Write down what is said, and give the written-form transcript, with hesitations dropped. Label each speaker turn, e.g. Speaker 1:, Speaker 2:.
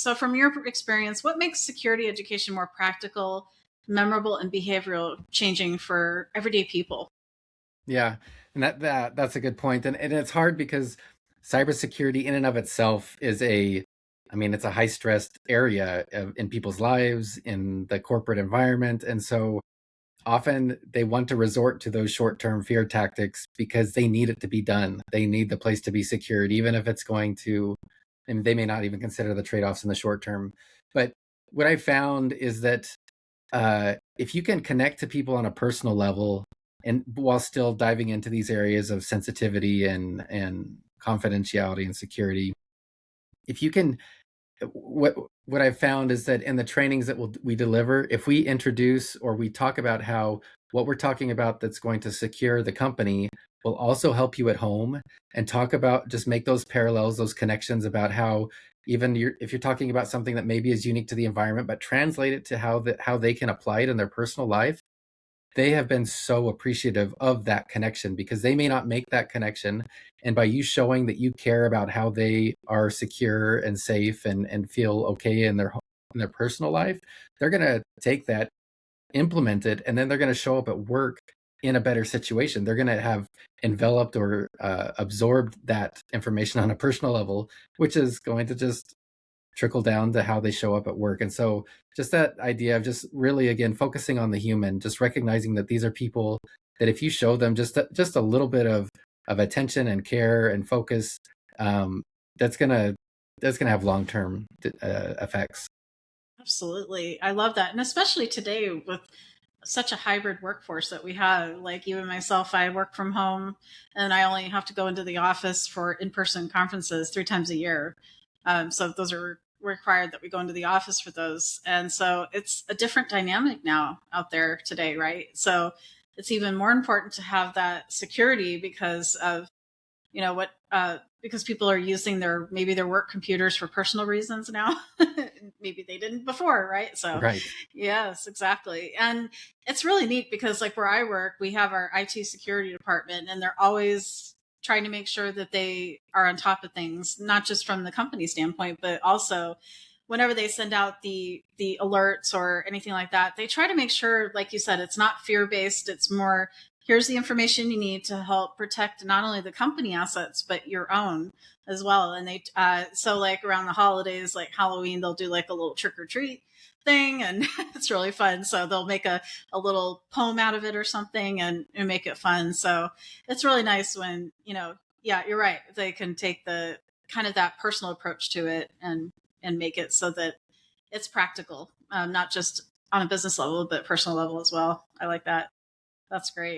Speaker 1: So from your experience, what makes security education more practical, memorable, and behavioral changing for everyday people?
Speaker 2: Yeah, and that's a good point, and it's hard because cybersecurity in and of itself is I mean, it's a high stressed area in people's lives, in the corporate environment, and so often they want to resort to those short term fear tactics because they need it to be done. They need the place to be secured, even if it's going to, and they may not even consider the trade offs in the short term. But what I found is that if you can connect to people on a personal level and while still diving into these areas of sensitivity and confidentiality and security, if you can, what what I've found is that in the trainings that we deliver, if we introduce or we talk about how what we're talking about that's going to secure the company will also help you at home, and talk about, just make those parallels, those connections about how even if you're talking about something that maybe is unique to the environment, but translate it to how they can apply it in their personal life, they have been so appreciative of that connection because they may not make that connection. And by you showing that you care about how they are secure and safe and feel okay in in their personal life, they're going to take that, implement it, and then they're going to show up at work in a better situation. They're going to have enveloped or absorbed that information on a personal level, which is going to just trickle down to how they show up at work. And so just that idea of just really, again, focusing on the human, just recognizing that these are people that if you show them just a little bit of attention and care and focus, um, that's gonna that's gonna have long-term effects.
Speaker 1: Absolutely. I love that. And especially today with such a hybrid workforce that we have, like even myself, I work from home and I only have to go into the office for in-person conferences 3 times a year. So those are required that we go into the office for those. And so it's a different dynamic now out there today, right? So it's even more important to have that security because of what because people are using their work computers for personal reasons now. Maybe they didn't before, right? So
Speaker 2: Right.
Speaker 1: yes, exactly. And it's really neat because like where I work, we have our IT security department and they're always trying to make sure that they are on top of things, not just from the company standpoint, but also whenever they send out the alerts or anything like that, they try to make sure, like you said, it's not fear based. It's more, here's the information you need to help protect not only the company assets but your own as well. And they so like around the holidays, like Halloween, they'll do like a little trick or treat thing, and it's really fun. So they'll make a little poem out of it or something, and make it fun. So it's really nice when yeah, you're right, they can take the kind of that personal approach to it and make it so that it's practical, not just on a business level but personal level as well. I like that. That's great.